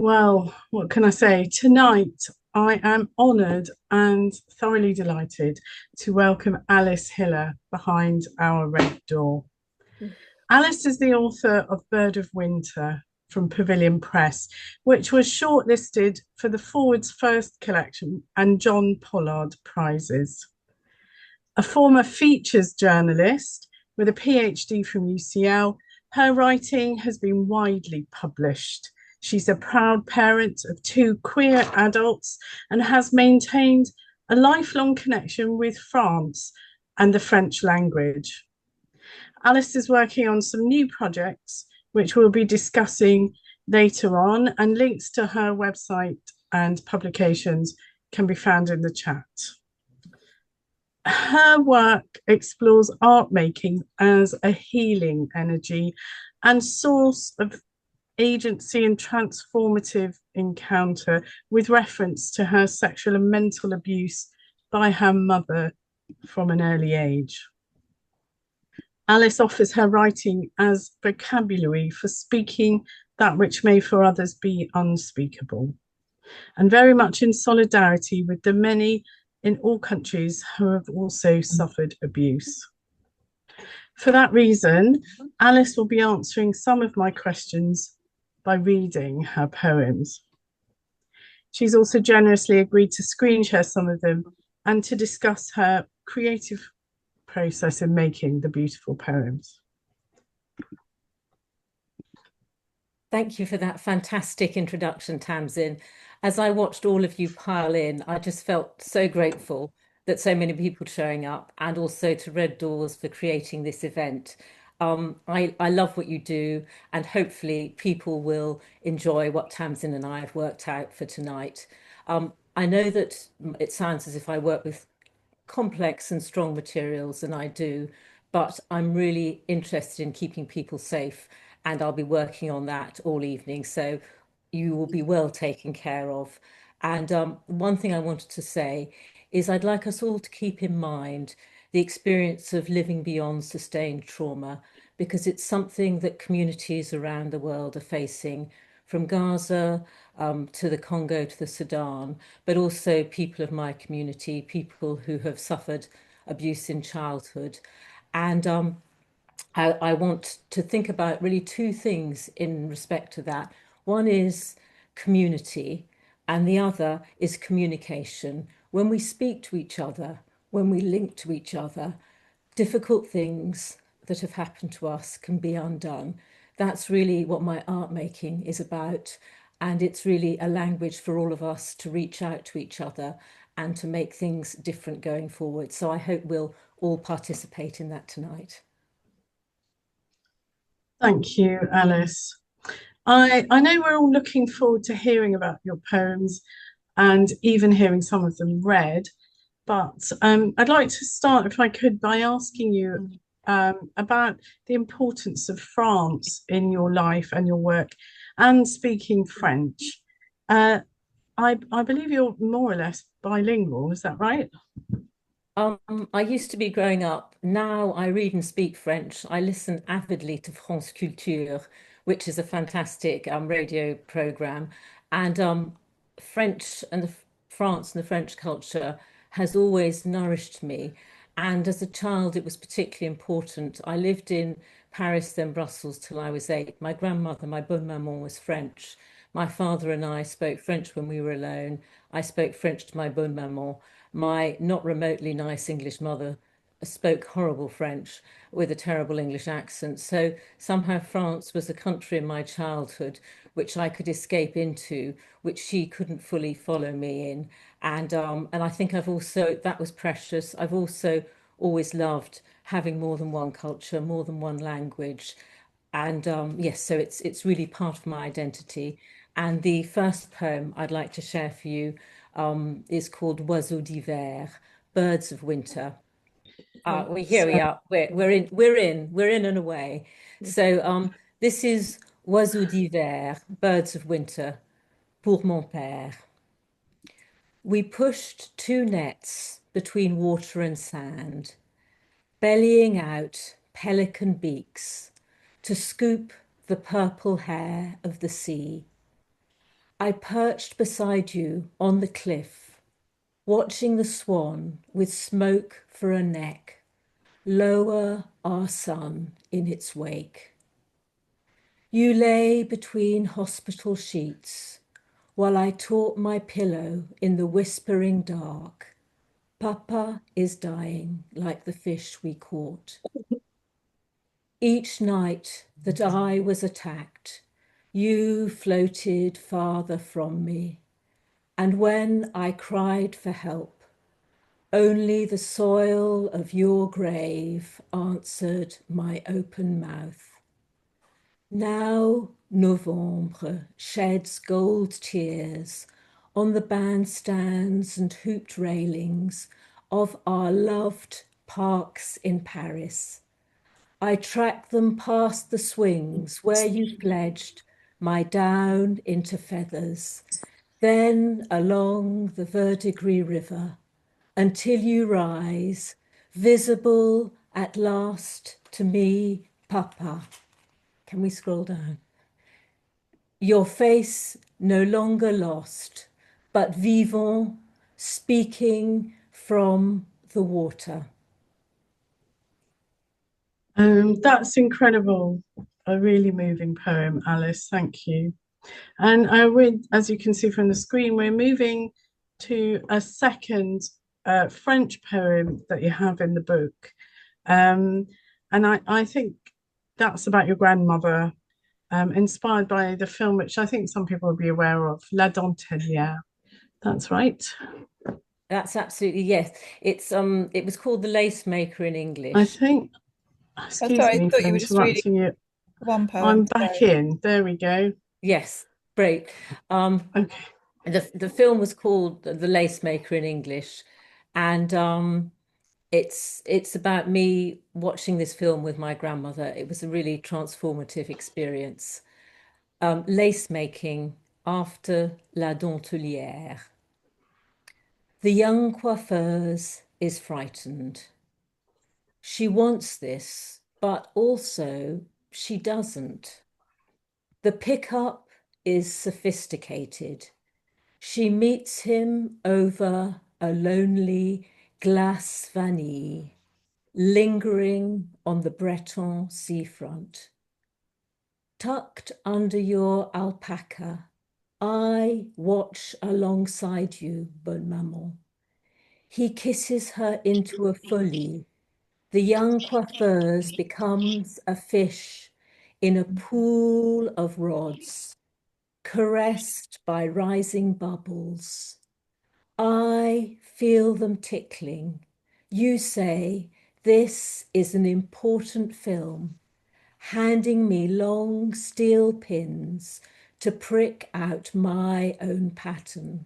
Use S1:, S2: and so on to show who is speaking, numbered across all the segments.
S1: Well, what can I say? Tonight, I am honoured and thoroughly delighted to welcome Alice Hiller behind our red door. Alice is the author of Bird of Winter from Pavilion Press, which was shortlisted for the Forward's first collection and John Pollard prizes. A former features journalist with a PhD from UCL, her writing has been widely published. She's a proud parent of two queer adults and has maintained a lifelong connection with France and the French language. Alice is working on some new projects, which we'll be discussing later on, and links to her website and publications can be found in the chat. Her work explores art making as a healing energy and source of agency and transformative encounter, with reference to her sexual and mental abuse by her mother from an early age. Alice offers her writing as vocabulary for speaking that which may for others be unspeakable, and very much in solidarity with the many in all countries who have also suffered abuse. For that reason, Alice will be answering some of my questions by reading her poems. She's also generously agreed to screen share some of them and to discuss her creative process in making the beautiful poems.
S2: Thank you for that fantastic introduction, Tamsin. As I watched all of you pile in, I just felt so grateful that so many people showing up, and also to Red Doors for creating this event. I love what you do, and hopefully people will enjoy what Tamsin and I have worked out for tonight. I know that it sounds as if I work with complex and strong materials, and I do, but I'm really interested in keeping people safe, and I'll be working on that all evening. So you will be well taken care of. And one thing I wanted to say is I'd like us all to keep in mind the experience of living beyond sustained trauma, because it's something that communities around the world are facing, from Gaza to the Congo to the Sudan, but also people of my community, people who have suffered abuse in childhood. And I want to think about really two things in respect to that. One is community, and the other is communication. When we speak to each other, when we link to each other, difficult things that have happened to us can be undone. That's really what my art making is about. And it's really a language for all of us to reach out to each other and to make things different going forward. So I hope we'll all participate in that tonight.
S1: Thank you, Alice. I know we're all looking forward to hearing about your poems and even hearing some of them read, but I'd like to start, if I could, by asking you about the importance of France in your life and your work and speaking French. Uh, I believe you're more or less bilingual, is that right?
S2: I used to be growing up. Now I read and speak French. I listen avidly to France Culture, which is a fantastic radio program. And French and France and the French culture has always nourished me. And as a child, it was particularly important. I lived in Paris, then Brussels till I was 8. My grandmother, my bonne maman, was French. My father and I spoke French when we were alone. I spoke French to my bonne maman. My not remotely nice English mother spoke horrible French with a terrible English accent. So somehow France was a country in my childhood which I could escape into, which she couldn't fully follow me in. And I think I've also, that was precious. I've also always loved having more than one culture, more than one language. And yes, so it's really part of my identity. And the first poem I'd like to share for you is called Oiseaux d'hiver, Birds of Winter. Here we
S1: So,
S2: are. We're in and away. So this is Oiseaux d'hiver, Birds of Winter, pour mon père. We pushed two nets between water and sand, bellying out pelican beaks to scoop the purple hair of the sea. I perched beside you on the cliff, watching the swan with smoke for a neck, lower our sun in its wake. You lay between hospital sheets while I taught my pillow in the whispering dark. Papa is dying like the fish we caught. Each night that I was attacked, you floated farther from me. And when I cried for help, only the soil of your grave answered my open mouth. Now November sheds gold tears on the bandstands and hooped railings of our loved parks in Paris. I track them past the swings where you fledged my down into feathers, then along the verdigris river until you rise, visible at last to me, Papa. Can we scroll down? Your face no longer lost, but vivant, speaking from the water.
S1: That's incredible. A really moving poem, Alice. Thank you. And as you can see from the screen, we're moving to a second French poem that you have in the book. Um, and I think that's about your grandmother, inspired by the film, which I think some people will be aware of, La Dentelière. That's right.
S2: That's absolutely yes. It was called The Lace Maker in
S1: I
S2: English.
S1: think,
S3: Oh,
S1: excuse
S3: sorry, I
S1: me
S3: thought
S1: for
S3: you were just reading
S1: interrupting you.
S3: one poem.
S1: I'm back
S3: Sorry.
S1: in. There we go.
S2: Yes, great. Um,
S1: Okay.
S2: the film was called The Lace Maker in English, and it's about me watching this film with my grandmother. It was a really transformative experience. Lace making after La Dentelière. The young coiffeuse is frightened. She wants this, but also she doesn't. The pickup is sophisticated. She meets him over a lonely glace vanille, lingering on the Breton seafront. Tucked under your alpaca, I watch alongside you, bonne maman. He kisses her into a folie. The young coiffeuse becomes a fish in a pool of rods, caressed by rising bubbles. I feel them tickling. You say, this is an important film, handing me long steel pins to prick out my own pattern.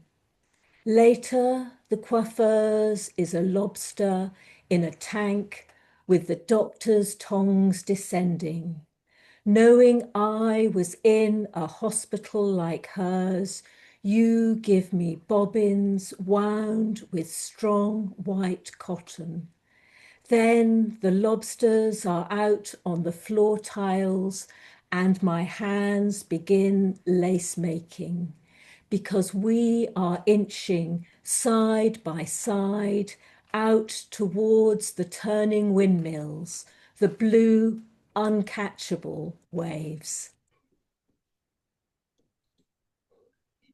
S2: Later, the coiffeuse is a lobster in a tank with the doctor's tongs descending. Knowing I was in a hospital like hers, you give me bobbins wound with strong white cotton. Then the lobsters are out on the floor tiles and my hands begin lace making because we are inching side by side out towards the turning windmills, the blue, uncatchable waves.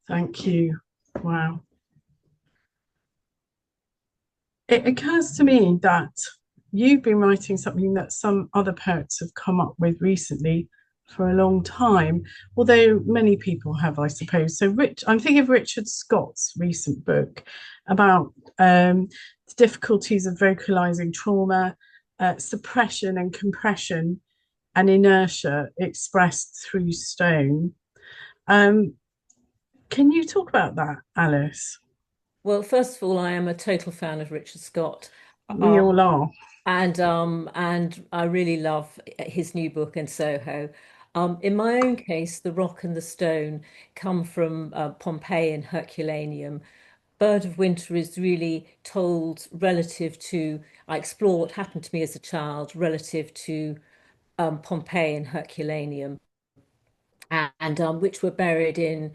S1: Thank you. Wow. It occurs to me that you've been writing something that some other poets have come up with recently for a long time, although many people have, I suppose. So, I'm thinking of Richard Scott's recent book about the difficulties of vocalizing trauma, suppression and compression, and inertia expressed through stone. Um, can you talk about that, Alice?
S2: Well, first of all, I am a total fan of Richard Scott.
S1: We all
S2: Um,
S1: are.
S2: and I really love his new book in Soho. In my own case, The Rock and the Stone come from Pompeii and Herculaneum. Bird of Winter is really told relative to, I explore what happened to me as a child relative to Pompeii and Herculaneum, and which were buried in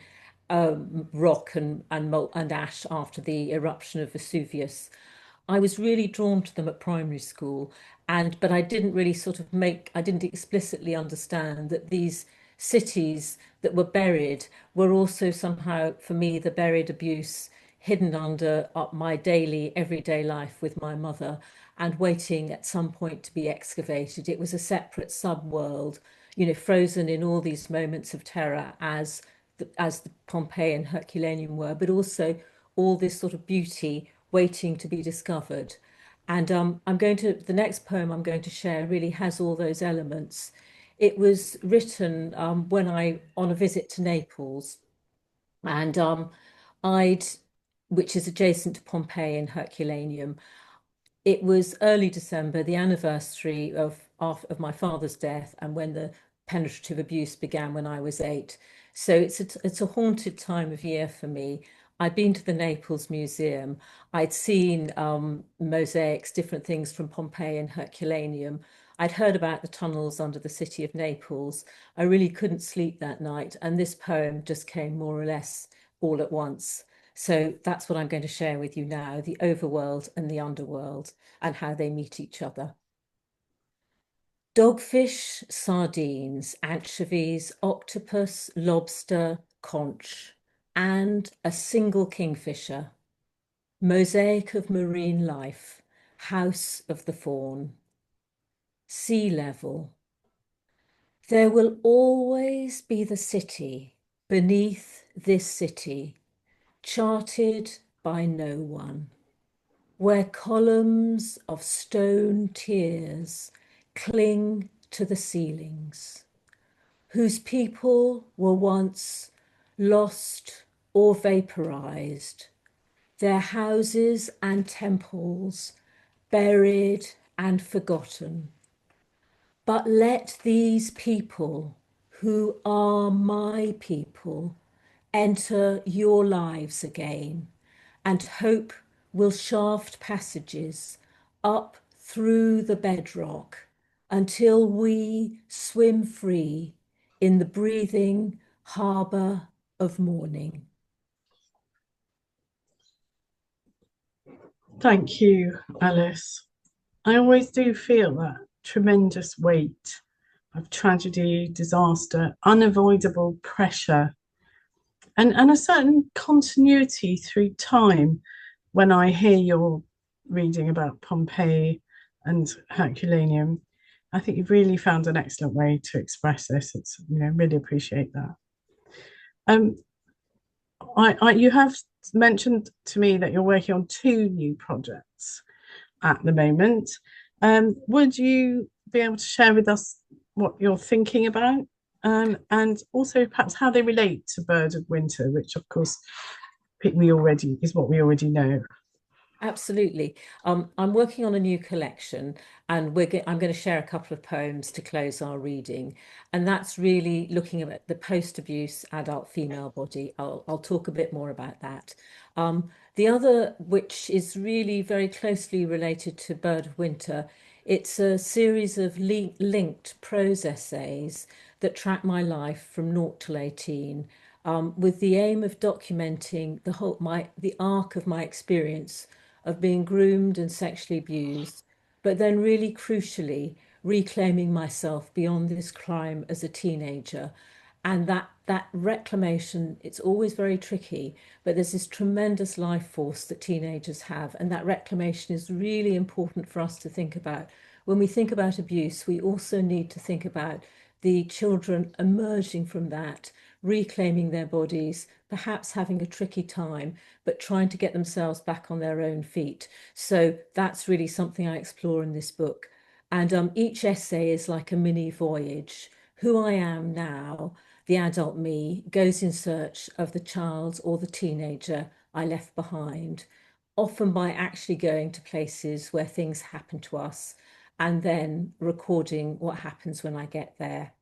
S2: rock and ash after the eruption of Vesuvius. I was really drawn to them at primary school, and but I didn't really I didn't explicitly understand that these cities that were buried were also somehow, for me, the buried abuse hidden under my daily, everyday life with my mother and waiting at some point to be excavated. It was a separate sub-world, frozen in all these moments of terror as the Pompeii and Herculaneum were, but also all this sort of beauty waiting to be discovered. And the next poem I'm going to share really has all those elements. It was written on a visit to Naples, and I'd, which is adjacent to Pompeii and Herculaneum. It was early December, the anniversary of my father's death, and when the penetrative abuse began when I was 8. So it's a haunted time of year for me. I'd been to the Naples Museum. I'd seen mosaics, different things from Pompeii and Herculaneum. I'd heard about the tunnels under the city of Naples. I really couldn't sleep that night, and this poem just came more or less all at once. So that's what I'm going to share with you now, the overworld and the underworld and how they meet each other. Dogfish, sardines, anchovies, octopus, lobster, conch, and a single kingfisher. Mosaic of marine life, house of the fawn. Sea level. There will always be the city beneath this city, charted by no one, where columns of stone tears cling to the ceilings, whose people were once lost or vaporized, their houses and temples buried and forgotten. But let these people, who are my people, enter your lives again, and hope will shaft passages up through the bedrock until we swim free in the breathing harbour of morning.
S1: Thank you, Alice. I always do feel that tremendous weight of tragedy, disaster, unavoidable pressure, and a certain continuity through time when I hear your reading about Pompeii and Herculaneum. I think you've really found an excellent way to express this. It's, really appreciate that. Um, you have mentioned to me that you're working on 2 new projects at the moment. Would you be able to share with us what you're thinking about, and also perhaps how they relate to Bird of Winter, which of course we already is what we already know?
S2: Absolutely. I'm working on a new collection, and I'm going to share a couple of poems to close our reading. And that's really looking at the post-abuse adult female body. I'll talk a bit more about that. The other, which is really very closely related to Bird of Winter, it's a series of linked prose essays that track my life from 0 till 18, with the aim of documenting the arc of my experience of being groomed and sexually abused, but then really crucially reclaiming myself beyond this crime as a teenager. And that reclamation, it's always very tricky, but there's this tremendous life force that teenagers have, and that reclamation is really important for us to think about. When we think about abuse, we also need to think about the children emerging from that, reclaiming their bodies, perhaps having a tricky time, but trying to get themselves back on their own feet. So that's really something I explore in this book. And each essay is like a mini voyage. Who I am now, the adult me, goes in search of the child or the teenager I left behind, often by actually going to places where things happen to us and then recording what happens when I get there.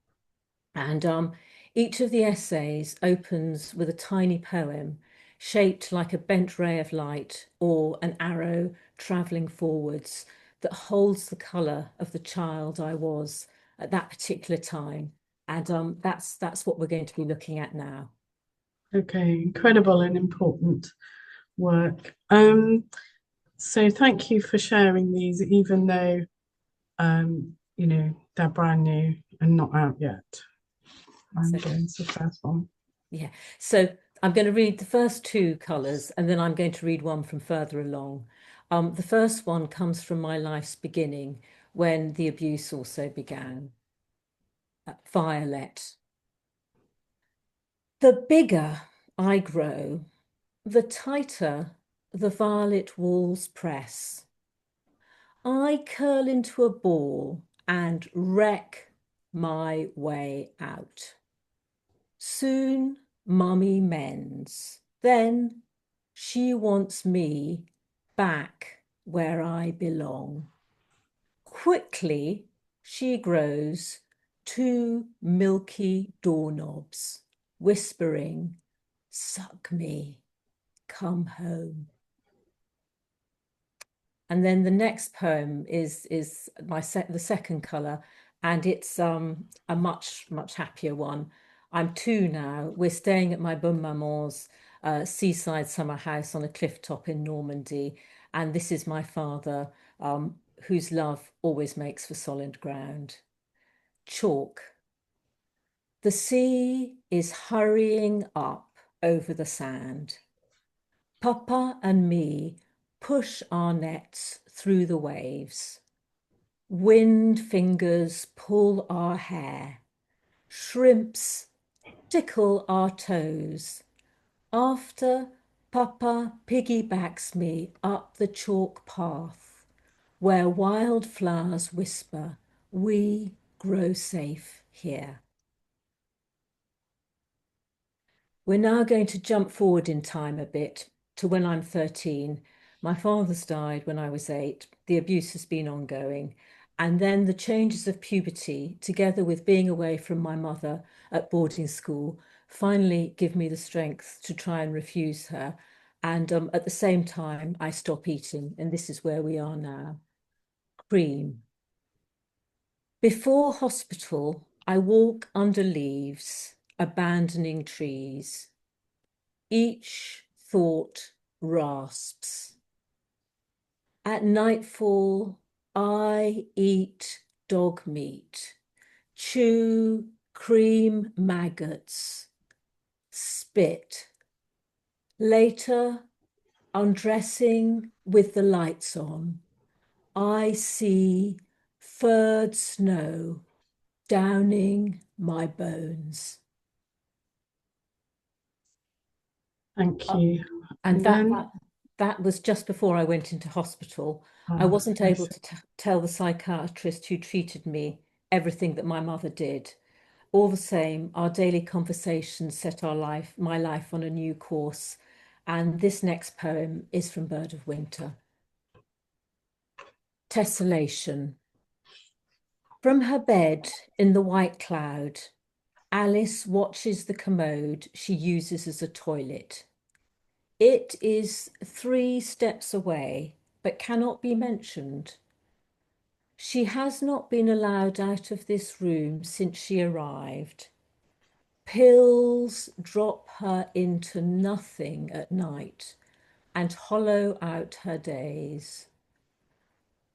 S2: And each of the essays opens with a tiny poem shaped like a bent ray of light or an arrow travelling forwards that holds the colour of the child I was at that particular time. And that's what we're going to be looking at now.
S1: Okay, incredible and important work. So thank you for sharing these, even though they're brand new and not out yet. I'm
S2: So,
S1: going to the first one.
S2: yeah. So I'm going to read the first two colours and then I'm going to read one from further along. The first one comes from my life's beginning when the abuse also began. Violet. The bigger I grow, the tighter the violet walls press. I curl into a ball and wreck my way out. Soon Mummy mends. Then she wants me back where I belong. Quickly she grows two milky doorknobs, whispering, "Suck me, come home." And then the next poem is the second colour, and it's a much happier one. I'm two now. We're staying at my bonne maman's seaside summer house on a cliff top in Normandy, and this is my father, whose love always makes for solid ground. Chalk. The sea is hurrying up over the sand. Papa and me push our nets through the waves. Wind fingers pull our hair. Shrimps tickle our toes. After Papa piggybacks me up the chalk path, where wildflowers whisper, "We grow safe here." We're now going to jump forward in time a bit to when I'm 13. My father's died when I was 8. The abuse has been ongoing. And then the changes of puberty, together with being away from my mother at boarding school, finally give me the strength to try and refuse her. And at the same time, I stop eating. And this is where we are now. Cream. Before hospital, I walk under leaves, abandoning trees. Each thought rasps. At nightfall, I eat dog meat, chew cream maggots, spit. Later, undressing with the lights on, I see furred snow downing my bones.
S1: Thank you.
S2: And that was just before I went into hospital. I wasn't able to tell the psychiatrist who treated me everything that my mother did. All the same, our daily conversations set my life on a new course. And this next poem is from Bird of Winter. Tessellation. From her bed in the white cloud, Alice watches the commode she uses as a toilet. It is 3 steps away, but cannot be mentioned. She has not been allowed out of this room since she arrived. Pills drop her into nothing at night and hollow out her days.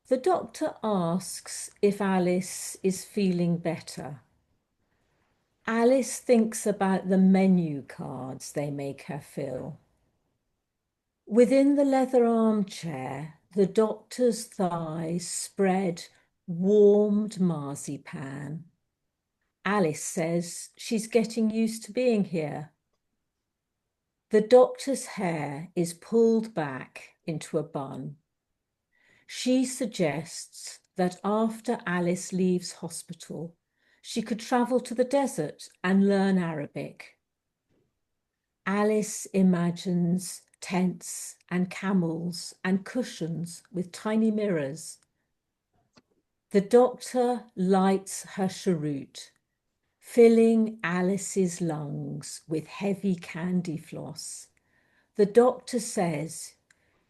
S2: The doctor asks if Alice is feeling better. Alice thinks about the menu cards they make her fill. Within the leather armchair, the doctor's thighs spread warmed marzipan. Alice says she's getting used to being here. The doctor's hair is pulled back into a bun. She suggests that after Alice leaves hospital, she could travel to the desert and learn Arabic. Alice imagines tents and camels and cushions with tiny mirrors. The doctor lights her cheroot, filling Alice's lungs with heavy candy floss. The doctor says,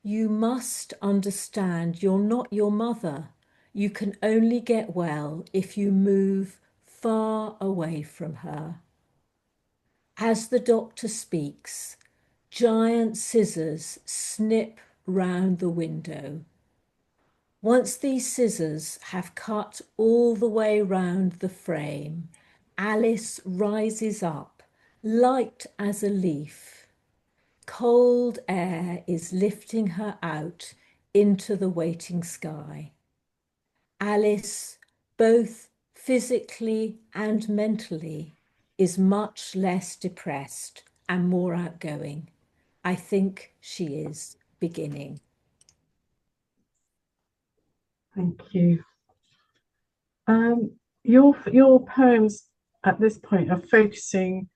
S2: "You must understand you're not your mother. You can only get well if you move far away from her." As the doctor speaks, giant scissors snip round the window. Once these scissors have cut all the way round the frame, Alice rises up, light as a leaf. Cold air is lifting her out into the waiting sky. Alice, both physically and mentally, is much less depressed and more outgoing. I think she is beginning.
S1: Thank you. Your poems at this point are focusing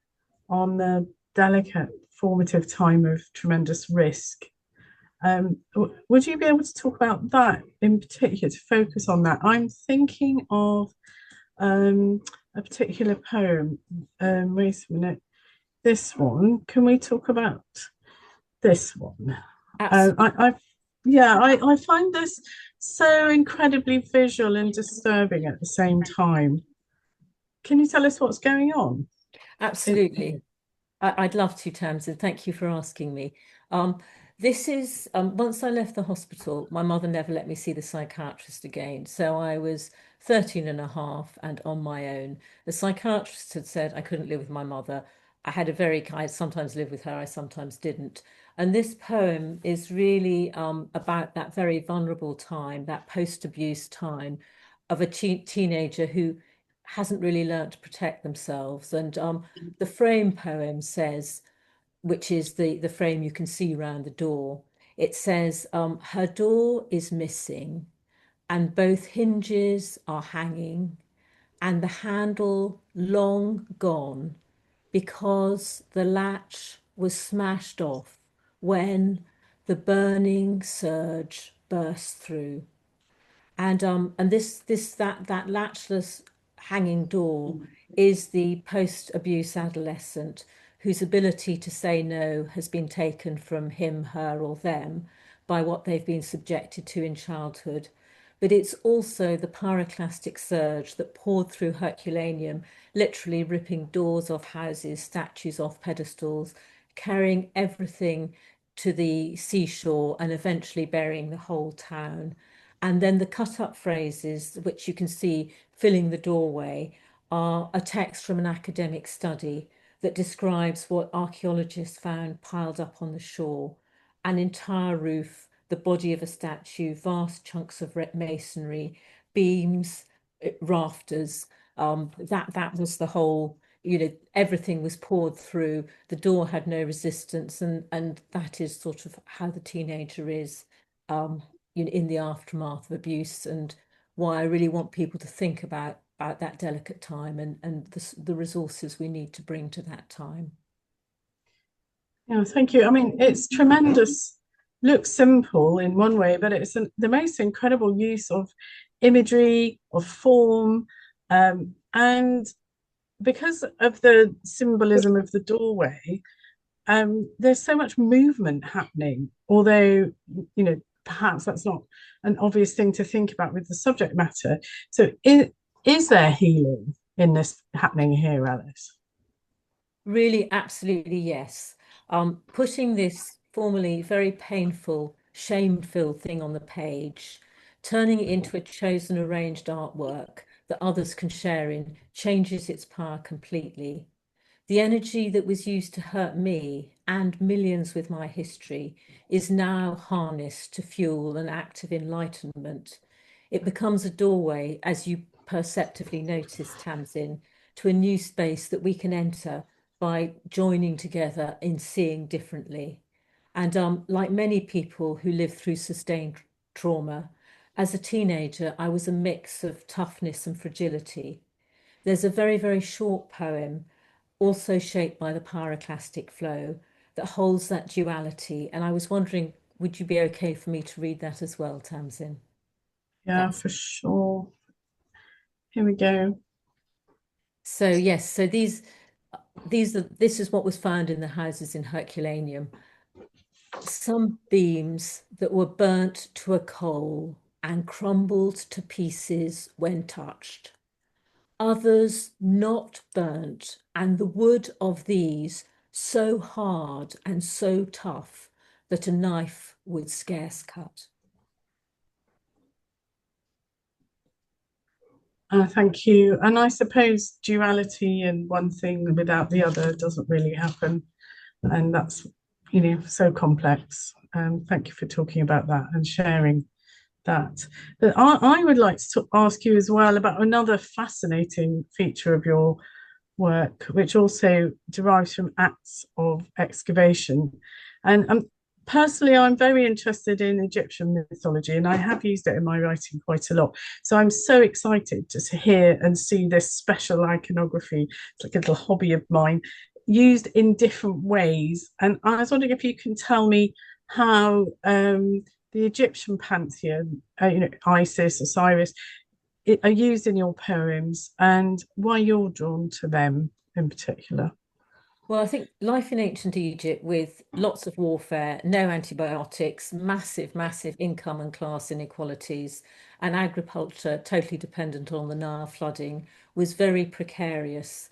S1: on the delicate formative time of tremendous risk. Would you be able to talk about that in particular, to focus on that? I'm thinking of a particular poem. Wait a minute. This one. Can we talk about this one?
S2: Absolutely.
S1: I find this so incredibly visual and disturbing at the same time. Can you tell us what's going on?
S2: Absolutely. I'd love to, Tamsin. Thank you for asking me. Um, this is, once I left the hospital, my mother never let me see the psychiatrist again. So I was 13 and a half and on my own. The psychiatrist had said I couldn't live with my mother. I sometimes lived with her, I sometimes didn't. And this poem is really about that very vulnerable time, that post-abuse time of a teenager who hasn't really learnt to protect themselves. And the frame poem says, which is the frame you can see round the door, it says, her door is missing and both hinges are hanging and the handle long gone because the latch was smashed off when the burning surge burst through. And that latchless hanging door is the post-abuse adolescent whose ability to say no has been taken from him, her, or them by what they've been subjected to in childhood. But it's also the pyroclastic surge that poured through Herculaneum, literally ripping doors off houses, statues off pedestals, carrying everything to the seashore and eventually burying the whole town. And then the cut up phrases, which you can see filling the doorway, are a text from an academic study that describes what archaeologists found piled up on the shore: an entire roof, the body of a statue, vast chunks of masonry, beams, rafters. That was the whole. Everything was poured through. The door had no resistance, and that is sort of how the teenager is. Um, in the aftermath of abuse, and why I really want people to think about that delicate time and the resources we need to bring to that time.
S1: Yeah, thank you. I mean, it's tremendous. Looks simple in one way, but it's the most incredible use of imagery, of form, and because of the symbolism of the doorway, there's so much movement happening. Although, perhaps that's not an obvious thing to think about with the subject matter. So, is there healing in this happening here, Alice?
S2: Really, absolutely, yes. Putting this formerly very painful, shame-filled thing on the page, turning it into a chosen arranged artwork that others can share in, changes its power completely. The energy that was used to hurt me and millions with my history is now harnessed to fuel an act of enlightenment. It becomes a doorway, as you perceptively noticed, Tamsin, to a new space that we can enter by joining together in seeing differently. And like many people who live through sustained trauma, as a teenager, I was a mix of toughness and fragility. There's a very, very short poem, also shaped by the pyroclastic flow, that holds that duality. And I was wondering, would you be okay for me to read that as well, Tamsin?
S1: Yeah,
S2: That's
S1: for sure. Here we go.
S2: so yes, so this is what was found in the houses in Herculaneum. Some beams that were burnt to a coal and crumbled to pieces when touched. Others not burnt and the wood of these so hard and so tough that a knife would scarce cut.
S1: Thank you. And I suppose duality and one thing without the other doesn't really happen. And that's, so complex. Thank you for talking about that and sharing that. But I would like to ask you as well about another fascinating feature of your work, which also derives from acts of excavation. And personally, I'm very interested in Egyptian mythology, and I have used it in my writing quite a lot. So I'm so excited to hear and see this special iconography. It's like a little hobby of mine, used in different ways. And I was wondering if you can tell me how the Egyptian pantheon, Isis, Osiris, are used in your poems and why you're drawn to them in particular.
S2: Well, I think life in ancient Egypt with lots of warfare, no antibiotics, massive, massive income and class inequalities, and agriculture totally dependent on the Nile flooding was very precarious.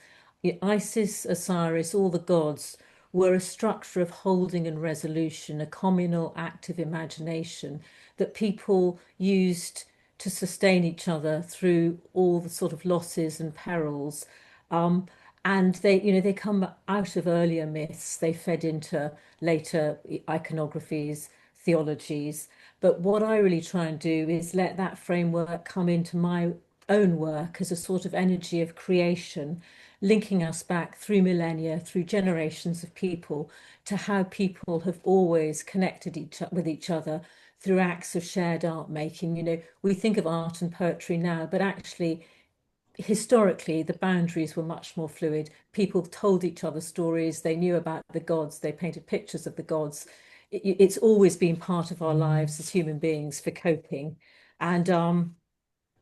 S2: Isis, Osiris, all the gods were a structure of holding and resolution, a communal act of imagination that people used to sustain each other through all the sort of losses and perils. Um, and they come out of earlier myths. They fed into later iconographies, theologies. But what I really try and do is let that framework come into my own work as a sort of energy of creation, linking us back through millennia, through generations of people, to how people have always connected with each other through acts of shared art making. We think of art and poetry now, but actually historically the boundaries were much more fluid. People told each other stories, they knew about the gods, they painted pictures of the gods. It's always been part of our lives as human beings for coping. And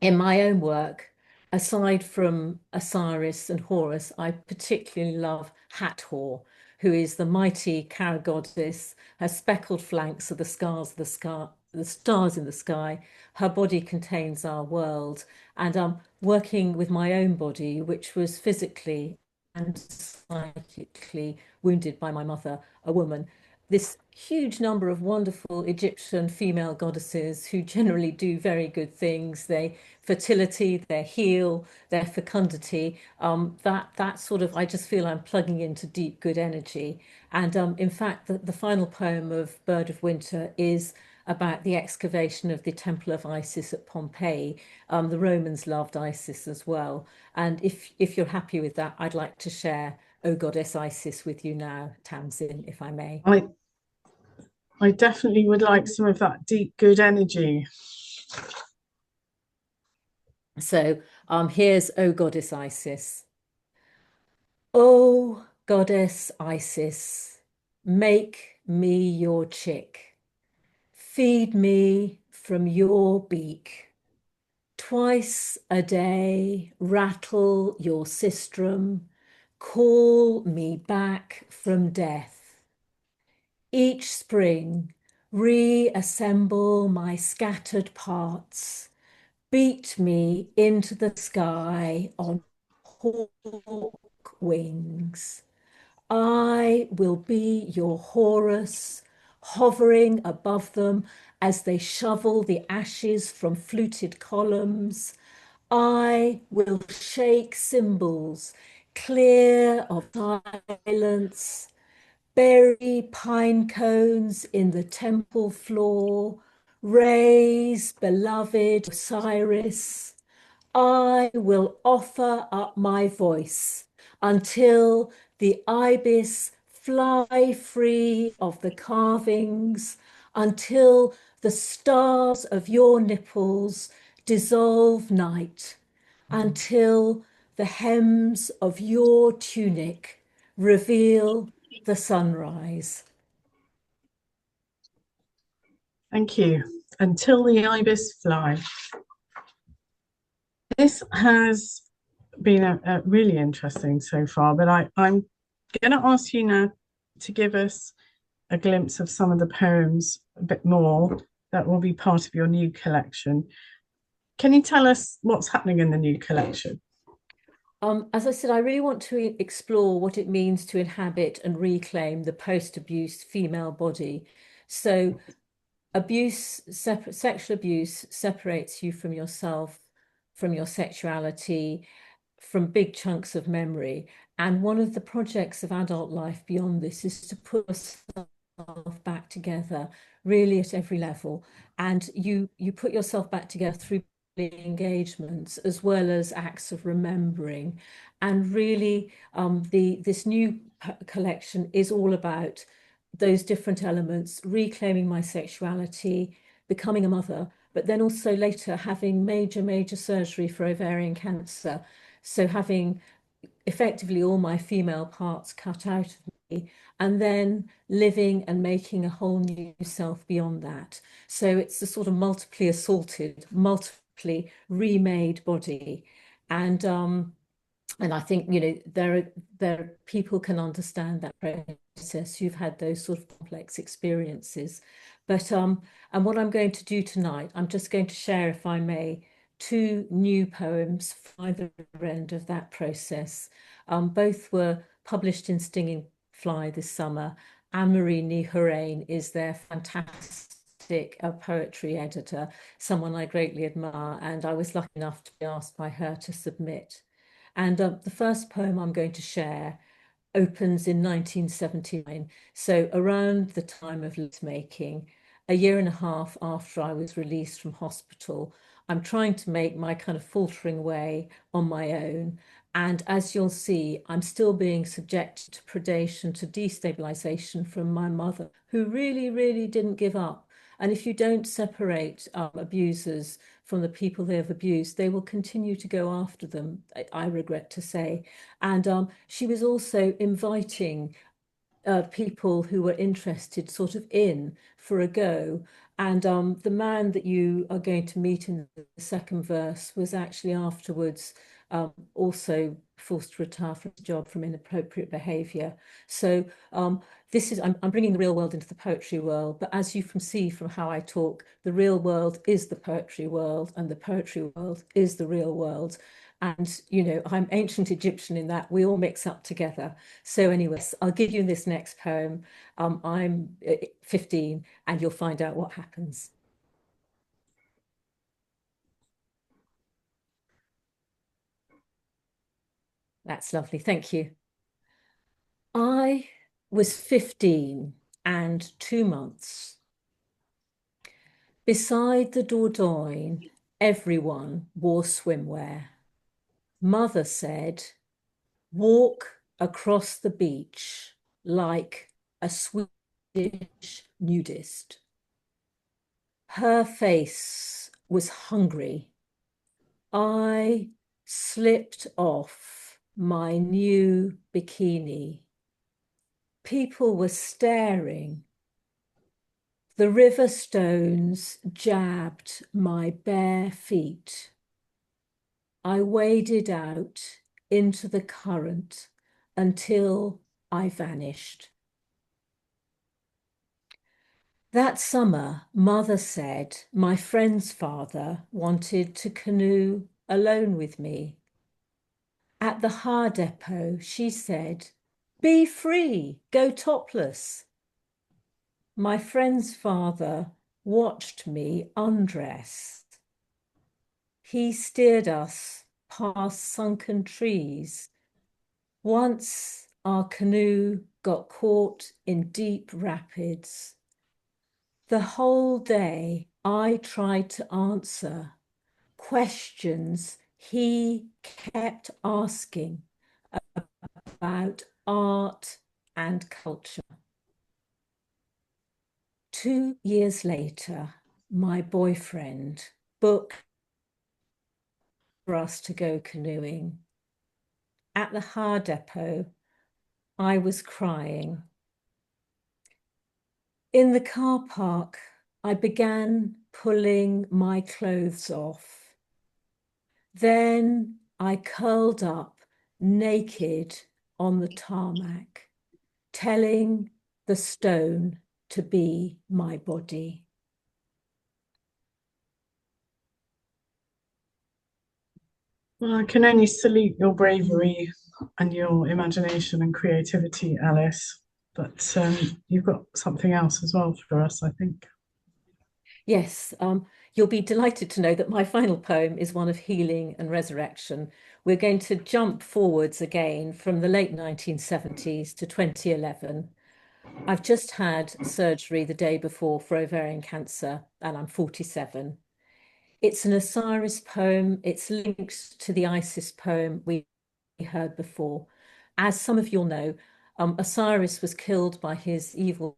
S2: in my own work, aside from Osiris and Horus, I particularly love Hathor, who is the mighty Kara goddess. Her speckled flanks are the scars of the sky, the stars in the sky. Her body contains our world. And I'm working with my own body, which was physically and psychically wounded by my mother, a woman. This huge number of wonderful Egyptian female goddesses who generally do very good things. They fertility, their heal, their fecundity. That sort of, I just feel I'm plugging into deep good energy. And in fact, the final poem of Bird of Winter is about the excavation of the Temple of Isis at Pompeii. The Romans loved Isis as well. And if you're happy with that, I'd like to share O Goddess Isis with you now, Tamsin, if I may.
S1: I definitely would like some of that deep good energy.
S2: So here's O Goddess Isis. O Goddess Isis, make me your chick. Feed me from your beak. Twice a day rattle your sistrum. Call me back from death. Each spring reassemble my scattered parts. Beat me into the sky on hawk wings. I will be your Horus, hovering above them as they shovel the ashes from fluted columns. I will shake cymbals clear of silence, bury pine cones in the temple floor, raise beloved Osiris. I will offer up my voice until the ibis fly free of the carvings, until the stars of your nipples dissolve night, until the hems of your tunic reveal the sunrise.
S1: Thank you. Until the ibis fly. This has been a really interesting so far, but I'm going to ask you now to give us a glimpse of some of the poems a bit more that will be part of your new collection. Can you tell us what's happening in the new collection?
S2: As I said, I really want to explore what it means to inhabit and reclaim the post-abuse female body. So sexual abuse separates you from yourself, from your sexuality, from big chunks of memory. And one of the projects of adult life beyond this is to put yourself back together, really at every level. And you put yourself back together through engagements as well as acts of remembering. And really, this new collection is all about those different elements, reclaiming my sexuality, becoming a mother, but then also later having major surgery for ovarian cancer. So having effectively all my female parts cut out of me, and then living and making a whole new self beyond that. So it's a sort of multiply assaulted, multiply remade body. And I think, you know, there people can understand that process. You've had those sort of complex experiences. But and what I'm going to do tonight, I'm just going to share, if I may, two new poems from either end of that process. Both were published in Stinging Fly this summer. Anne-Marie Nihurain is their fantastic poetry editor, someone I greatly admire, and I was lucky enough to be asked by her to submit. And the first poem I'm going to share opens in 1979, so around the time of list making, a year and a half after I was released from hospital. I'm trying to make my kind of faltering way on my own. And as you'll see, I'm still being subjected to predation, to destabilization from my mother, who really didn't give up. And if you don't separate abusers from the people they have abused, they will continue to go after them, I regret to say. And she was also inviting people who were interested sort of in for a go. And the man that you are going to meet in the second verse was actually afterwards also forced to retire from his job from inappropriate behaviour. So this is, I'm bringing the real world into the poetry world, but as you can see from how I talk, the real world is the poetry world and the poetry world is the real world. And, you know, I'm ancient Egyptian in that we all mix up together. So anyways, I'll give you this next poem. I'm 15 and you'll find out what happens. That's lovely. Thank you. I was 15 and 2 months. Beside the Dordogne, everyone wore swimwear. Mother said, walk across the beach like a Swedish nudist. Her face was hungry. I slipped off my new bikini. People were staring. The river stones jabbed my bare feet. I waded out into the current until I vanished. That summer, Mother said my friend's father wanted to canoe alone with me. At the Har depot, she said, be free, go topless. My friend's father watched me undress. He steered us past sunken trees. Once our canoe got caught in deep rapids. The whole day I tried to answer questions he kept asking about art and culture. 2 years later, my boyfriend booked for us to go canoeing. At the Har depot, I was crying. In the car park, I began pulling my clothes off. Then I curled up naked on the tarmac, telling the stone to be my body.
S1: Well, I can only salute your bravery and your imagination and creativity, Alice. But you've got something else as well for us, I think.
S2: Yes, you'll be delighted to know that my final poem is one of healing and resurrection. We're going to jump forwards again from the late 1970s to 2011. I've just had surgery the day before for ovarian cancer, and I'm 47. It's an Osiris poem. It's linked to the Isis poem we heard before. As some of you'll know, Osiris was killed by his evil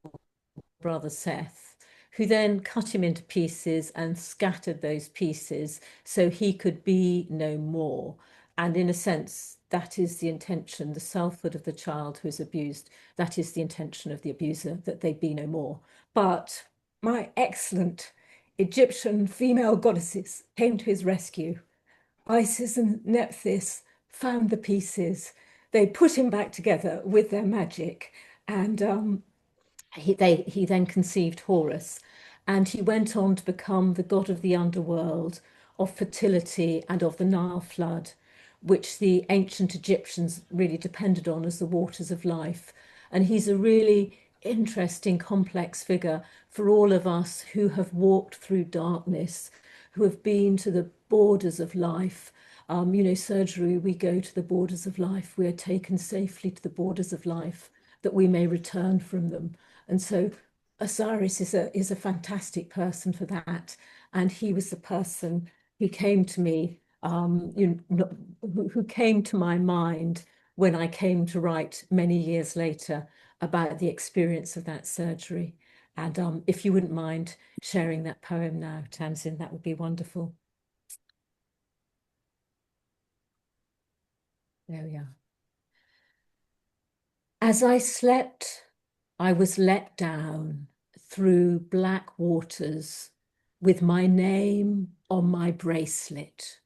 S2: brother Seth, who then cut him into pieces and scattered those pieces so he could be no more. And in a sense, that is the intention, the selfhood of the child who is abused. That is the intention of the abuser, that they be no more. But my excellent Egyptian female goddesses came to his rescue. Isis and Nephthys found the pieces. They put him back together with their magic, and he then conceived Horus, and he went on to become the god of the underworld, of fertility, and of the Nile flood, which the ancient Egyptians really depended on as the waters of life. And he's a really interesting, complex figure for all of us who have walked through darkness, who have been to the borders of life. Surgery, we go to the borders of life. We are taken safely to the borders of life that we may return from them. And so Osiris is a fantastic person for that. And he was the person who came to me, who came to my mind when I came to write many years later about the experience of that surgery. And if you wouldn't mind sharing that poem now, Tamsin, that would be wonderful. There we are. As I slept, I was let down through black waters with my name on my bracelet.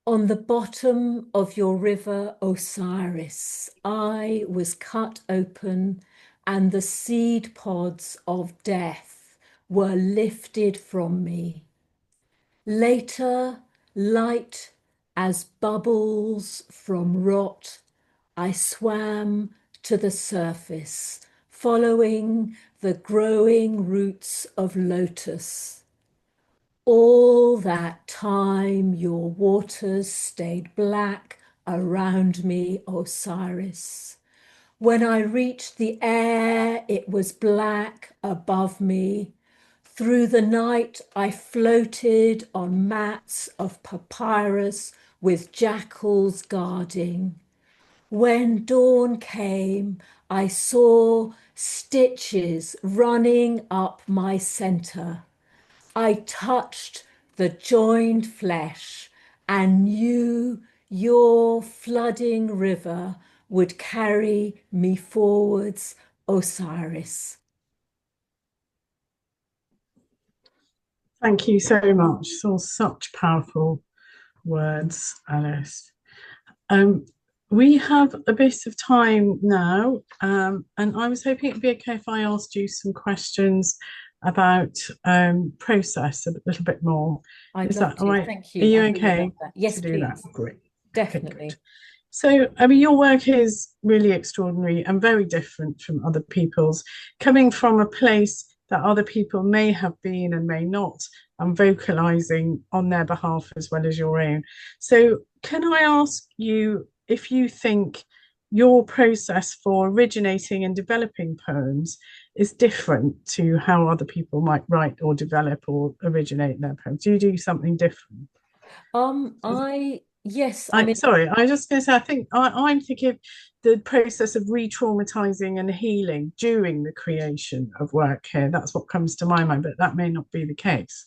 S2: On the bottom of your river Osiris, I was cut open and the seed pods of death were lifted from me. Later, light as bubbles from rot, I swam to the surface, following the growing roots of lotus. All that time your waters stayed black around me, Osiris. When I reached the air, it was black above me. Through the night, I floated on mats of papyrus with jackals guarding. When dawn came, I saw stitches running up my center. I touched the joined flesh and knew your flooding river would carry me forwards, Osiris.
S1: Thank you so much. It's all such powerful words, Alice. Um, we have a bit of time now, and I was hoping it'd be okay if I asked you some questions about process a little bit more.
S2: I'd
S1: Is
S2: love
S1: that all
S2: to.
S1: right?
S2: Thank
S1: Are
S2: you.
S1: you
S2: I'd really
S1: okay
S2: love that. Yes,
S1: to do that?
S2: please.
S1: Great. Okay, good.
S2: Definitely.
S1: So, I mean, your work is really extraordinary and very different from other people's, coming from a place that other people may have been and may not, and vocalizing on their behalf as well as your own. So, can I ask you if you think your process for originating and developing poems is different to how other people might write or develop or originate their poems? Do you do something different?
S2: Yes, I
S1: I
S2: mean,
S1: sorry, I was just going to say, I think I'm thinking of the process of re-traumatizing and healing during the creation of work here. That's what comes to my mind, but that may not be the case.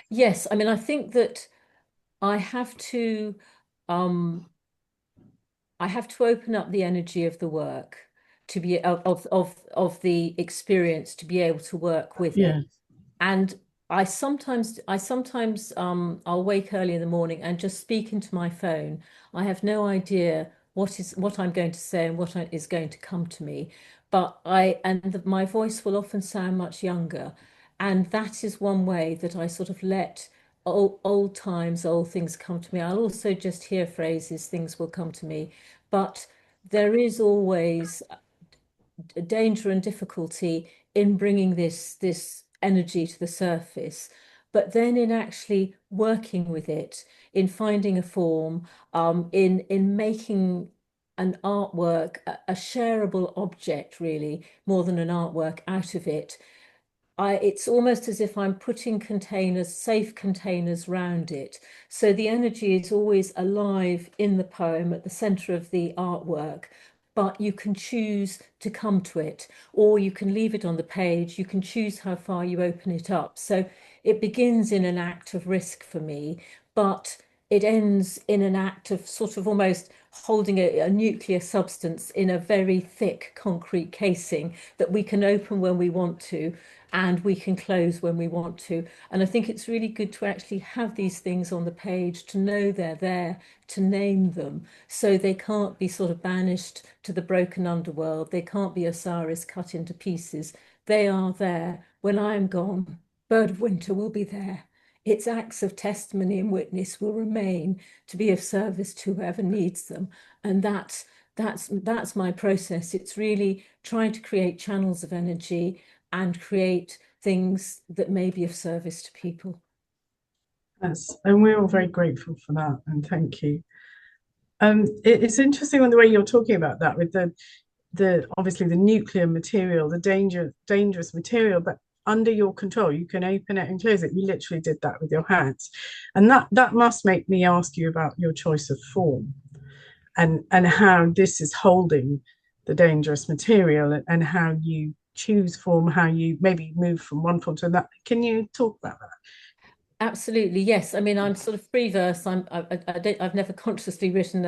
S2: yes, I mean, I think that I have to, um, I have to open up the energy of the work to be of the experience to be able to work with it.
S1: Yeah,
S2: And I sometimes I'll wake early in the morning and just speak into my phone. I have no idea what I'm going to say and is going to come to me, but my voice will often sound much younger, and that is one way that I sort of let old times, old things come to me. I'll also just hear phrases, things will come to me. But there is always a danger and difficulty in bringing this energy to the surface, but then in actually working with it, in finding a form, in making an artwork, a shareable object, really, more than an artwork out of it. It's almost as if I'm putting containers, safe containers round it. So the energy is always alive in the poem at the center of the artwork, but you can choose to come to it, or you can leave it on the page. You can choose how far you open it up. So it begins in an act of risk for me, but it ends in an act of sort of almost holding a nuclear substance in a very thick concrete casing that we can open when we want to and we can close when we want to. And I think it's really good to actually have these things on the page, to know they're there, to name them, so they can't be sort of banished to the broken underworld. They can't be Osiris cut into pieces. They are there. When I am gone, Bird of Winter will be there. Its acts of testimony and witness will remain to be of service to whoever needs them. And that's my process. It's really trying to create channels of energy and create things that may be of service to people.
S1: Yes, and we're all very grateful for that, and thank you. It's interesting on the way you're talking about that with the obviously the nuclear material, the dangerous material, but under your control, you can open it and close it. You literally did that with your hands, and that must make me ask you about your choice of form, and how this is holding the dangerous material, and how you choose form, how you maybe move from one form to another. Can you talk about that?
S2: Absolutely, yes. I mean, I'm sort of free verse. I've never consciously written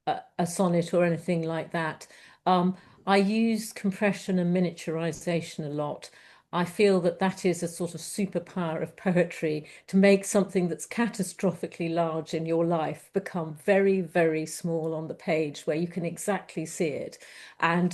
S2: a sonnet or anything like that. I use compression and miniaturization a lot. I feel that that is a sort of superpower of poetry, to make something that's catastrophically large in your life become very, very small on the page where you can exactly see it. And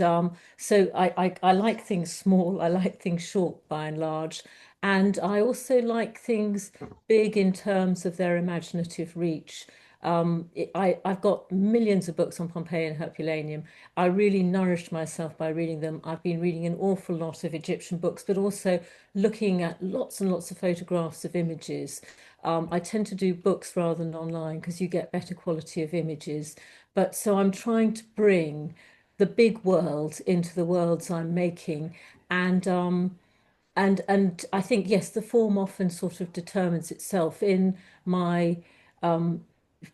S2: so I like things small. I like things short by and large. And I also like things big in terms of their imaginative reach. I've got millions of books on Pompeii and Herculaneum. I really nourished myself by reading them. I've been reading an awful lot of Egyptian books, but also looking at lots and lots of photographs of images. I tend to do books rather than online because you get better quality of images. But so I'm trying to bring the big world into the worlds I'm making. And and I think, yes, the form often sort of determines itself. In my um,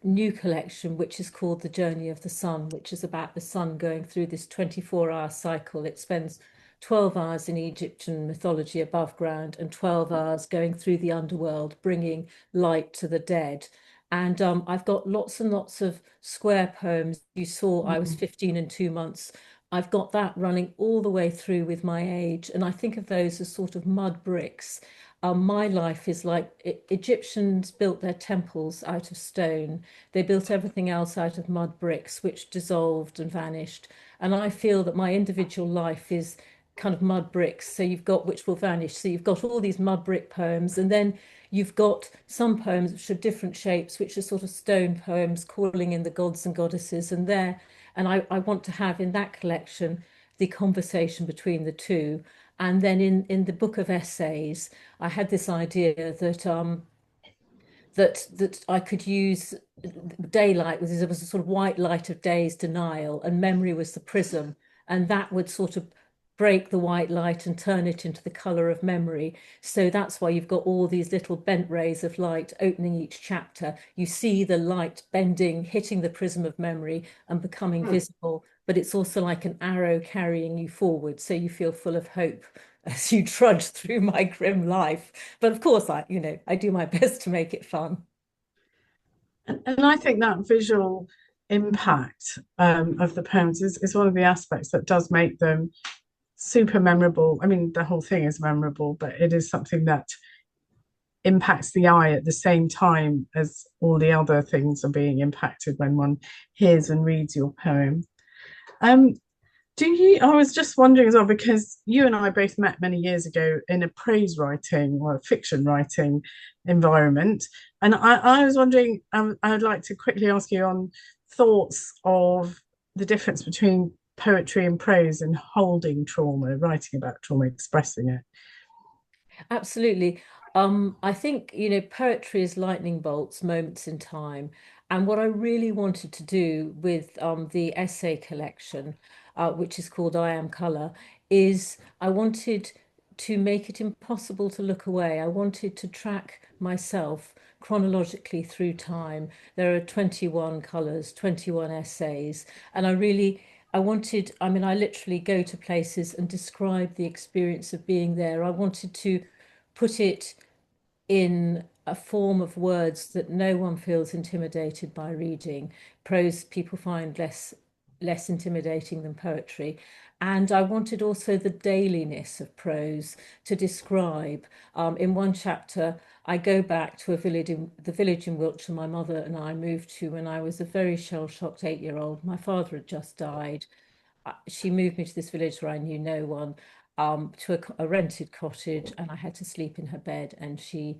S2: new collection, which is called The Journey of the Sun, which is about the sun going through this 24-hour cycle. It spends 12 hours in Egyptian mythology above ground and 12 hours going through the underworld, bringing light to the dead. And I've got lots and lots of square poems. You saw I was 15 and 2 months. I've got that running all the way through with my age. And I think of those as sort of mud bricks. My life is like Egyptians built their temples out of stone. They built everything else out of mud bricks, which dissolved and vanished. And I feel that my individual life is kind of mud bricks. So you've got which will vanish. So you've got all these mud brick poems, and then you've got some poems which are different shapes, which are sort of stone poems calling in the gods and goddesses. And I want to have in that collection the conversation between the two. And then in the book of essays, I had this idea that that I could use daylight. There was a sort of white light of day's denial, and memory was the prism, and that would sort of break the white light and turn it into the color of memory. So that's why you've got all these little bent rays of light opening each chapter. You see the light bending, hitting the prism of memory and becoming visible, but it's also like an arrow carrying you forward, so you feel full of hope as you trudge through my grim life. But of course, I do my best to make it fun.
S1: And I think that visual impact of the poems is one of the aspects that does make them super memorable. I mean, the whole thing is memorable, but it is something that impacts the eye at the same time as all the other things are being impacted when one hears and reads your poem. Um, Do you? I was just wondering as well, because you and I both met many years ago in a prose writing or fiction writing environment, and I was wondering. I'd like to quickly ask you on thoughts of the difference between poetry and prose and holding trauma, writing about trauma, expressing it.
S2: Absolutely. I think, poetry is lightning bolts, moments in time. And what I really wanted to do with the essay collection, which is called I Am Colour, is I wanted to make it impossible to look away. I wanted to track myself chronologically through time. There are 21 colours, 21 essays, and I mean, I literally go to places and describe the experience of being there. I wanted to put it in a form of words that no one feels intimidated by reading. Prose people find less intimidating than poetry. And I wanted also the dailiness of prose to describe. In one chapter, I go back to the village in Wiltshire my mother and I moved to when I was a very shell-shocked 8-year-old. My father had just died. She moved me to this village where I knew no one, to a rented cottage, and I had to sleep in her bed, and she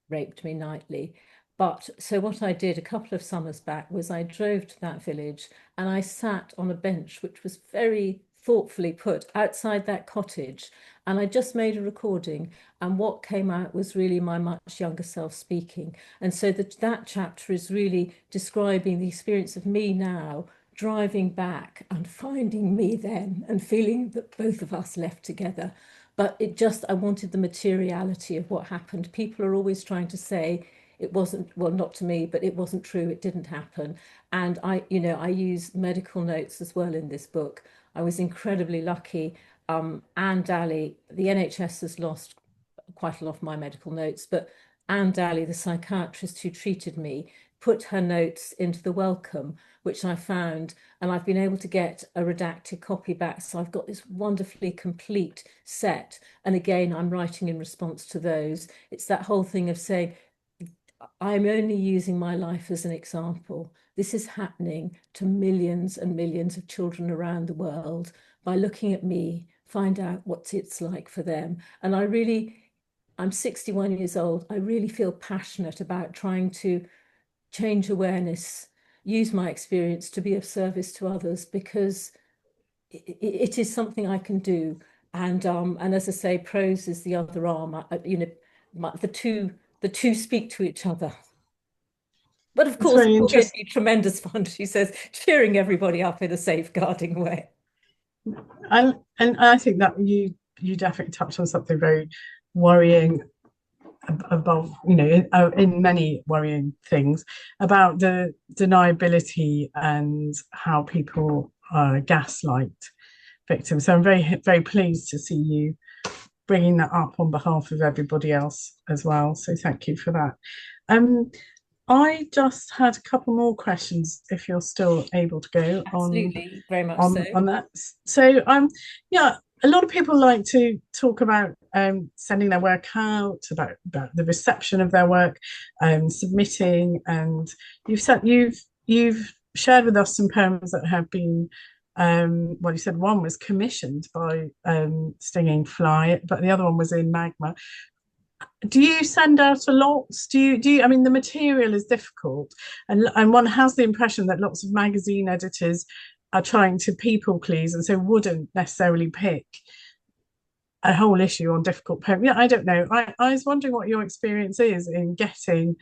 S2: raped me nightly. But so what I did a couple of summers back was I drove to that village and I sat on a bench which was very thoughtfully put outside that cottage, and I just made a recording, and what came out was really my much younger self speaking. And so that chapter is really describing the experience of me now driving back and finding me then and feeling that both of us left together. But I wanted the materiality of what happened. People are always trying to say it wasn't, well, not to me, but it wasn't true, it didn't happen. And I use medical notes as well in this book. I was incredibly lucky. Anne Daly, the NHS has lost quite a lot of my medical notes, but Anne Daly, the psychiatrist who treated me, put her notes into the welcome, which I found, and I've been able to get a redacted copy back. So I've got this wonderfully complete set. And again, I'm writing in response to those. It's that whole thing of saying, I'm only using my life as an example. This is happening to millions and millions of children around the world. By looking at me, find out what it's like for them. And I'm 61 years old. I really feel passionate about trying to change awareness, use my experience to be of service to others, because it is something I can do. And as I say, prose is the other arm. The two speak to each other. But of
S1: It's
S2: course,
S1: very
S2: it will give
S1: interesting.
S2: you tremendous fun, she says, cheering everybody up in a safeguarding way.
S1: And I think that you definitely touched on something very worrying above, in many worrying things about the deniability and how people gaslight victims. So I'm very, very pleased to see you bringing that up on behalf of everybody else as well. So thank you for that. Um, I just had a couple more questions if you're still able to go on
S2: Absolutely, very much so.
S1: on that. So yeah, a lot of people like to talk about sending their work out, about the reception of their work, submitting, and you've shared with us some poems that have been well, you said one was commissioned by Stinging Fly, but the other one was in Magma. Do you send out a lot? I mean, the material is difficult, and one has the impression that lots of magazine editors are trying to people please, and so wouldn't necessarily pick a whole issue on difficult poems. Yeah, I don't know. I was wondering what your experience is in getting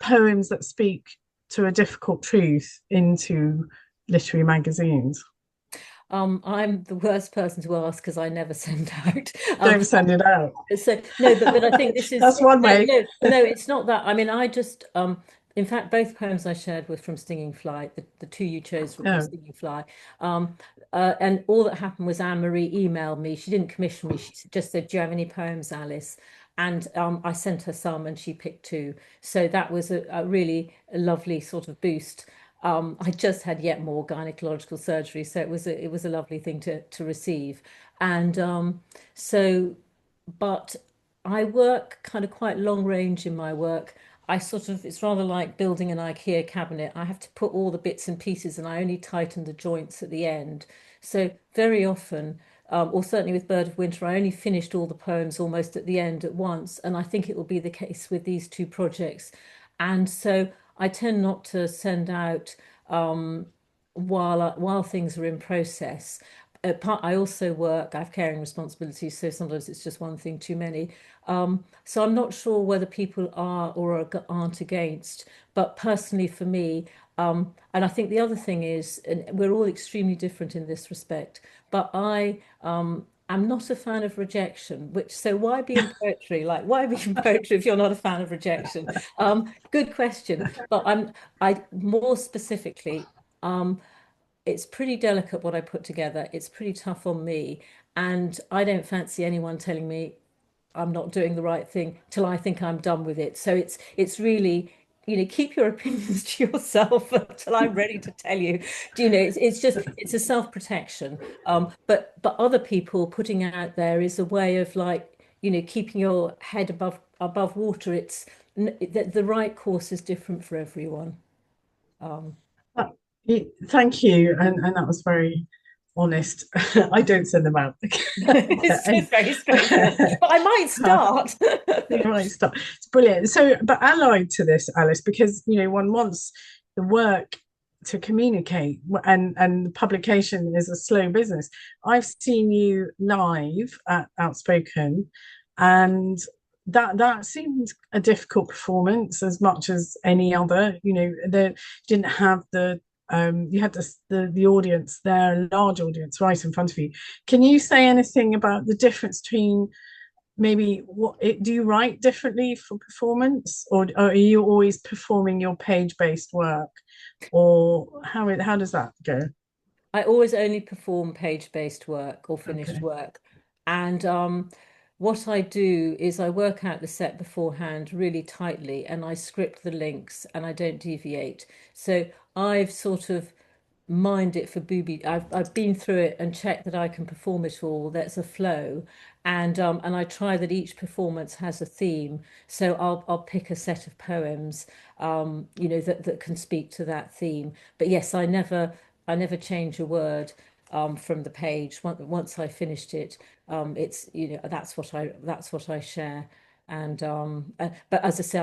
S1: poems that speak to a difficult truth into literary magazines.
S2: I'm the worst person to ask because I never send out.
S1: Don't send it out.
S2: So no, but I think this is
S1: That's one
S2: no,
S1: way.
S2: no, it's not that. I mean, I just in fact, both poems I shared were from Stinging Fly. The two you chose were
S1: Oh,
S2: Stinging Fly. And all that happened was Anne Marie emailed me. She didn't commission me. She just said, "Do you have any poems, Alice?" And I sent her some, and she picked two. So that was a really lovely sort of boost. I just had yet more gynecological surgery, so it was a lovely thing to receive. And so, but I work kind of quite long range in my work. it's rather like building an IKEA cabinet. I have to put all the bits and pieces and I only tighten the joints at the end. So very often, or certainly with Bird of Winter, I only finished all the poems almost at the end at once. And I think it will be the case with these two projects. And so I tend not to send out while things are in process. I also work, I have caring responsibilities, so sometimes it's just one thing too many. So I'm not sure whether people are or aren't against, but personally for me, and I think the other thing is, and we're all extremely different in this respect, but I'm not a fan of rejection, so why be in poetry? Like, why be in poetry if you're not a fan of rejection? Good question. But I more specifically, it's pretty delicate what I put together. It's pretty tough on me. And I don't fancy anyone telling me I'm not doing the right thing till I think I'm done with it. So it's really, keep your opinions to yourself until I'm ready to tell you. Do you know, it's just it's a self-protection. But other people putting out there is a way of like, keeping your head above water. The right course is different for everyone. Um,
S1: Uh, Thank you, and that was very honest. I don't send them out.
S2: it's very straightforward, but I might start.
S1: You might start. It's brilliant. So, but allied to this, Alice, because one wants the work to communicate, and the publication is a slow business. I've seen you live at Outspoken, and that seemed a difficult performance as much as any other. They didn't have you had the audience there, a large audience right in front of you. Can you say anything about the difference between maybe do you write differently for performance, or are you always performing your page-based work, or how does that go?
S2: I always only perform page-based work or finished
S1: Okay.
S2: work. And what I do is I work out the set beforehand really tightly and I script the links and I don't deviate. So I've sort of mind it for booby. I've been through it and checked that I can perform it all. There's a flow, and I try that each performance has a theme. So I'll pick a set of poems, that can speak to that theme. But yes, I never change a word from the page. Once I finished it, it's that's what I share. And but as I say,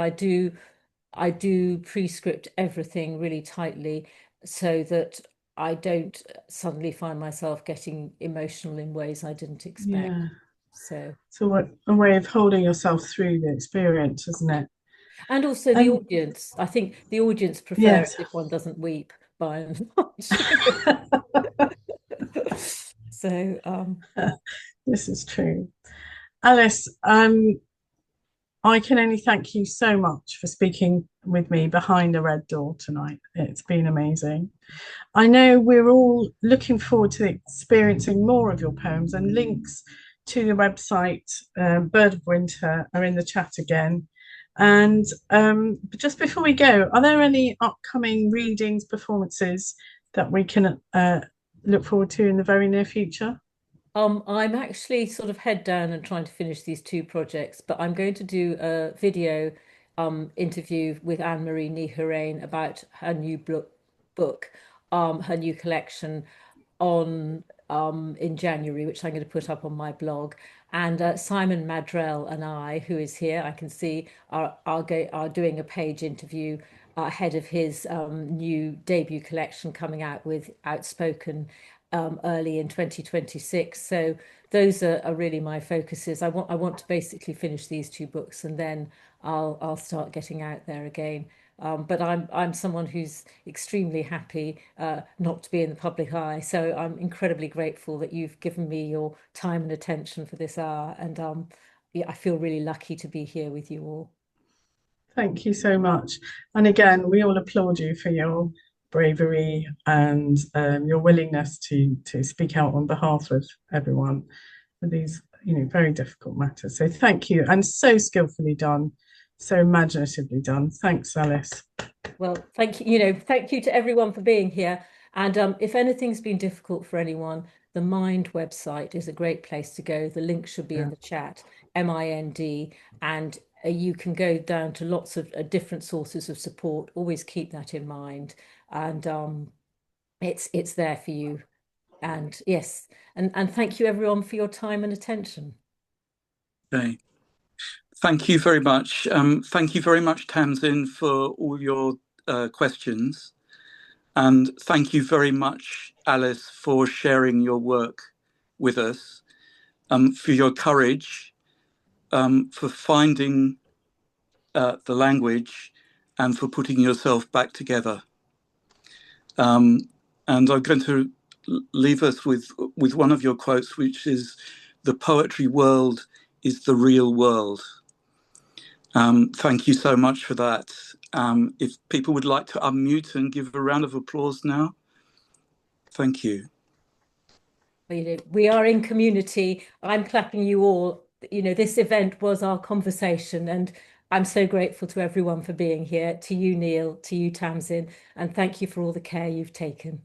S2: I do prescript everything really tightly so that I don't suddenly find myself getting emotional in ways I didn't expect.
S1: Yeah.
S2: So,
S1: So what a way of holding yourself through the experience, isn't it?
S2: and also the
S1: And
S2: audience. I think the audience prefer it
S1: yes.
S2: if one doesn't weep by and large. So,
S1: This is true. Alice, I can only thank you so much for speaking with me behind the red door tonight. It's been amazing. I know we're all looking forward to experiencing more of your poems, and links to the website Bird of Winter are in the chat again. And just before we go, are there any upcoming readings, performances that we can look forward to in the very near future?
S2: I'm actually sort of head down and trying to finish these two projects, but I'm going to do a video interview with Anne-Marie Niharain about her new book, her new collection on in January, which I'm going to put up on my blog. And Simon Madrell and I, who is here, I can see, are doing a page interview ahead of his new debut collection coming out with Outspoken early in 2026. So those are really my focuses. I want to basically finish these two books and then I'll start getting out there again. But I'm someone who's extremely happy not to be in the public eye. So I'm incredibly grateful that you've given me your time and attention for this hour. And yeah, I feel really lucky to be here with you all.
S1: Thank you so much. And again, we all applaud you for your bravery and your willingness to speak out on behalf of everyone for these, very difficult matters. So thank you, and so skillfully done, so imaginatively done. Thanks, Alice.
S2: Well, thank you, thank you to everyone for being here. And if anything's been difficult for anyone, the Mind website is a great place to go. The link should be in
S1: Yeah.
S2: the chat, MIND. And you can go down to lots of different sources of support. Always keep that in mind, and it's there for you. And yes, and thank you everyone for your time and attention.
S4: Okay. Thank you very much. Thank you very much, Tamsin, for all your questions. And thank you very much, Alice, for sharing your work with us, for your courage, for finding the language, and for putting yourself back together. And I'm going to leave us with one of your quotes, which is, "The poetry world is the real world." Thank you so much for that. If people would like to unmute and give a round of applause now. Thank you.
S2: We are in community. I'm clapping you all. This event was our conversation, and I'm so grateful to everyone for being here, to you, Neil, to you, Tamsin, and thank you for all the care you've taken.